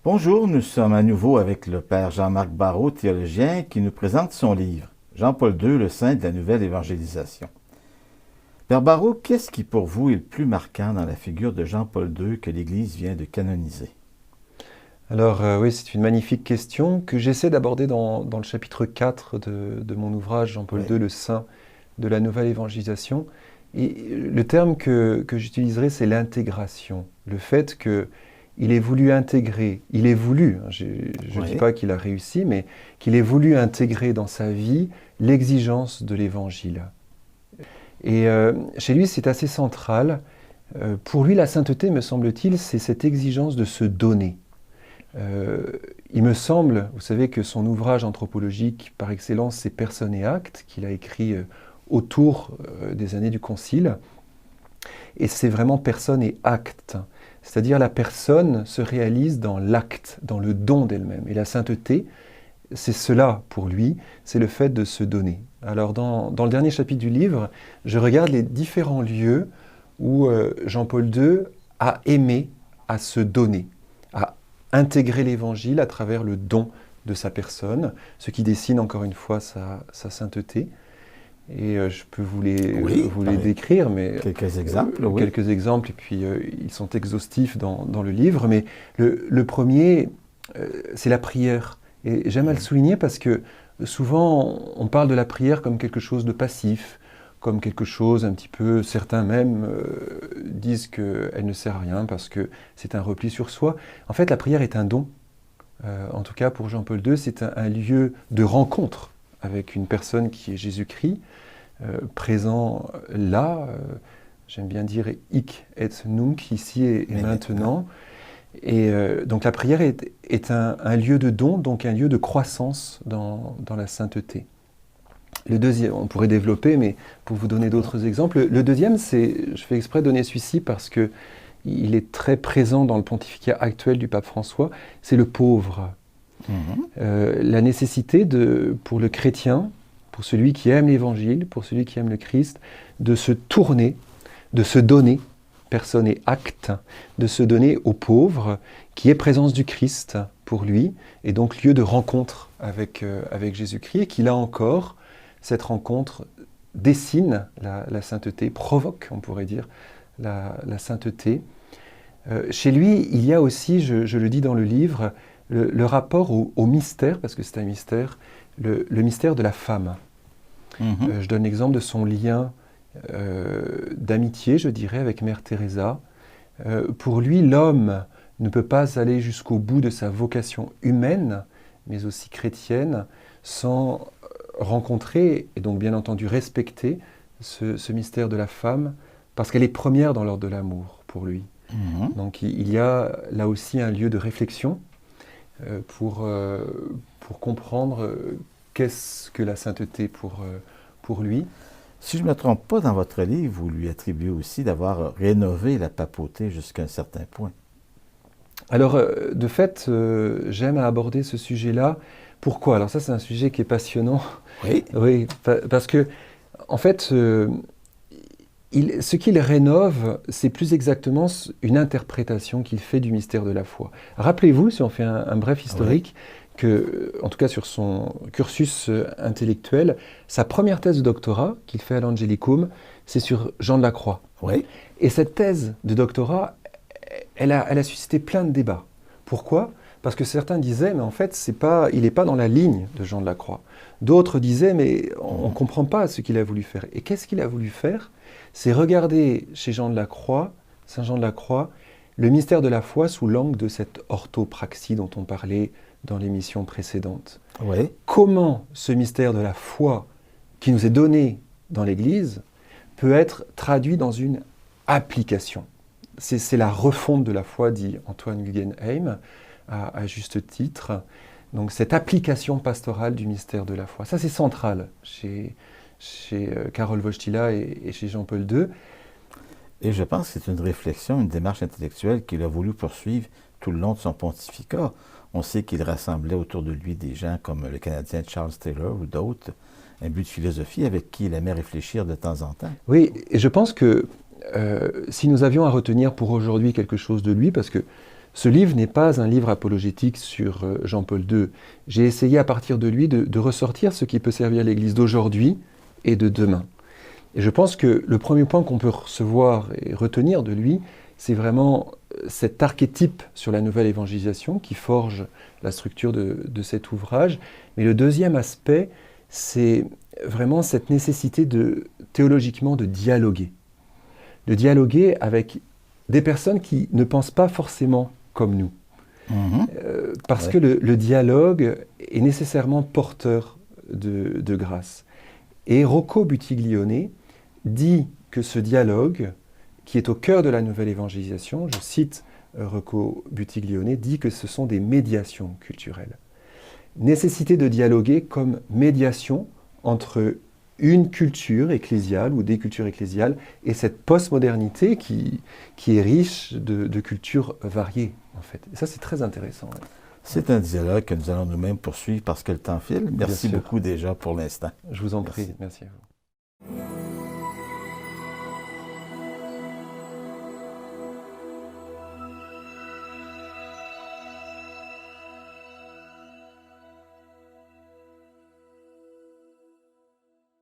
Bonjour, nous sommes à nouveau avec le Père Jean-Marc Barrault, théologien, qui nous présente son livre « Jean-Paul II, le saint de la nouvelle évangélisation ». Père Barrault, qu'est-ce qui pour vous est le plus marquant dans la figure de Jean-Paul II que l'Église vient de canoniser? Alors oui, c'est une magnifique question que j'essaie d'aborder dans le chapitre 4 de mon ouvrage Jean-Paul II, le saint de la nouvelle évangélisation. Et le terme que j'utiliserai, c'est l'intégration. Le fait qu'il ait voulu intégrer, il est voulu, je ne dis pas qu'il a réussi, mais qu'il ait voulu intégrer dans sa vie l'exigence de l'évangile. Et chez lui, c'est assez central. Pour lui, la sainteté, me semble-t-il, c'est cette exigence de se donner. Il me semble, vous savez, que son ouvrage anthropologique par excellence, c'est Personne et acte, qu'il a écrit autour des années du Concile. Et c'est vraiment personne et acte. C'est-à-dire la personne se réalise dans l'acte, dans le don d'elle-même. Et la sainteté, c'est cela pour lui, c'est le fait de se donner. Alors dans le dernier chapitre du livre, je regarde les différents lieux où Jean-Paul II a aimé à se donner, à intégrer l'Évangile à travers le don de sa personne, ce qui dessine encore une fois sa sainteté. Et je peux vous les décrire, mais quelques exemples, quelques exemples, et puis ils sont exhaustifs dans le livre. Mais le premier, c'est la prière. Et j'aime à le souligner parce que souvent on parle de la prière comme quelque chose de passif, comme quelque chose un petit peu, certains même disent qu'elle ne sert à rien parce que c'est un repli sur soi. En fait, la prière est un don. En tout cas, pour Jean-Paul II, c'est un lieu de rencontre avec une personne qui est Jésus-Christ, présent là, j'aime bien dire hic et nunc, ici et maintenant. Et donc la prière est un lieu de don, donc un lieu de croissance dans la sainteté. Le deuxième, on pourrait développer, mais pour vous donner d'autres exemples, le deuxième, je fais exprès de donner celui-ci parce qu'il est très présent dans le pontificat actuel du pape François, c'est le pauvre. La nécessité pour le chrétien, pour celui qui aime l'Évangile, pour celui qui aime le Christ, de se tourner, de se donner, personne et acte, de se donner au pauvre, qui est présence du Christ pour lui, et donc lieu de rencontre avec Jésus-Christ, et qui là encore, cette rencontre dessine la sainteté, provoque, on pourrait dire, la sainteté. Chez lui, il y a aussi, je le dis dans le livre, le rapport au mystère, parce que c'est un mystère, le mystère de la femme. Je donne l'exemple de son lien d'amitié, je dirais, avec Mère Teresa. Pour lui, l'homme ne peut pas aller jusqu'au bout de sa vocation humaine, mais aussi chrétienne, sans rencontrer, et donc bien entendu respecter, ce mystère de la femme, parce qu'elle est première dans l'ordre de l'amour pour lui. Donc il y a là aussi un lieu de réflexion pour comprendre qu'est-ce que la sainteté pour lui. Si je ne me trompe pas, dans votre livre, vous lui attribuez aussi d'avoir rénové la papauté jusqu'à un certain point. Alors, de fait, j'aime aborder ce sujet-là. Pourquoi? Alors ça, c'est un sujet qui est passionnant. Oui, parce que, en fait, ce qu'il rénove, c'est plus exactement une interprétation qu'il fait du mystère de la foi. Rappelez-vous, si on fait un bref historique, que, en tout cas sur son cursus intellectuel, sa première thèse de doctorat qu'il fait à l'Angelicum, c'est sur Jean de la Croix. Et cette thèse de doctorat, elle a suscité plein de débats. Pourquoi? Parce que certains disaient, mais en fait, il n'est pas dans la ligne de Jean de la Croix. D'autres disaient, mais on ne comprend pas ce qu'il a voulu faire. Et qu'est-ce qu'il a voulu faire? C'est regarder chez Jean de la Croix, Saint Jean de la Croix, le mystère de la foi sous l'angle de cette orthopraxie dont on parlait dans l'émission précédente. Comment ce mystère de la foi qui nous est donné dans l'Église peut être traduit dans une application? C'est la refonte de la foi, dit Antoine Guggenheim, à juste titre. Donc cette application pastorale du mystère de la foi. Ça, c'est central chez Karol Wojtyla et chez Jean-Paul II. Et je pense que c'est une réflexion, une démarche intellectuelle qu'il a voulu poursuivre tout le long de son pontificat. On sait qu'il rassemblait autour de lui des gens comme le Canadien Charles Taylor ou d'autres, un but de philosophie avec qui il aimait réfléchir de temps en temps. Oui, et je pense que si nous avions à retenir pour aujourd'hui quelque chose de lui, parce que Ce livre n'est pas un livre apologétique sur Jean-Paul II. J'ai essayé à partir de lui de ressortir ce qui peut servir l'Église d'aujourd'hui et de demain. Et je pense que le premier point qu'on peut recevoir et retenir de lui, c'est vraiment cet archétype sur la nouvelle évangélisation qui forge la structure de cet ouvrage. Mais le deuxième aspect, c'est vraiment cette nécessité théologiquement de dialoguer. De dialoguer avec des personnes qui ne pensent pas forcément comme nous. Parce que le dialogue est nécessairement porteur de grâce. Et Rocco Buttiglione dit que ce dialogue, qui est au cœur de la nouvelle évangélisation, je cite Rocco Buttiglione, dit que ce sont des médiations culturelles. Nécessité de dialoguer comme médiation entre une culture ecclésiale ou des cultures ecclésiales et cette postmodernité qui est riche de cultures variées, en fait. Et ça, c'est très intéressant. Ouais. C'est un dialogue que nous allons nous-mêmes poursuivre parce que le temps file. Merci beaucoup déjà pour l'instant. Je vous en prie. Merci à vous.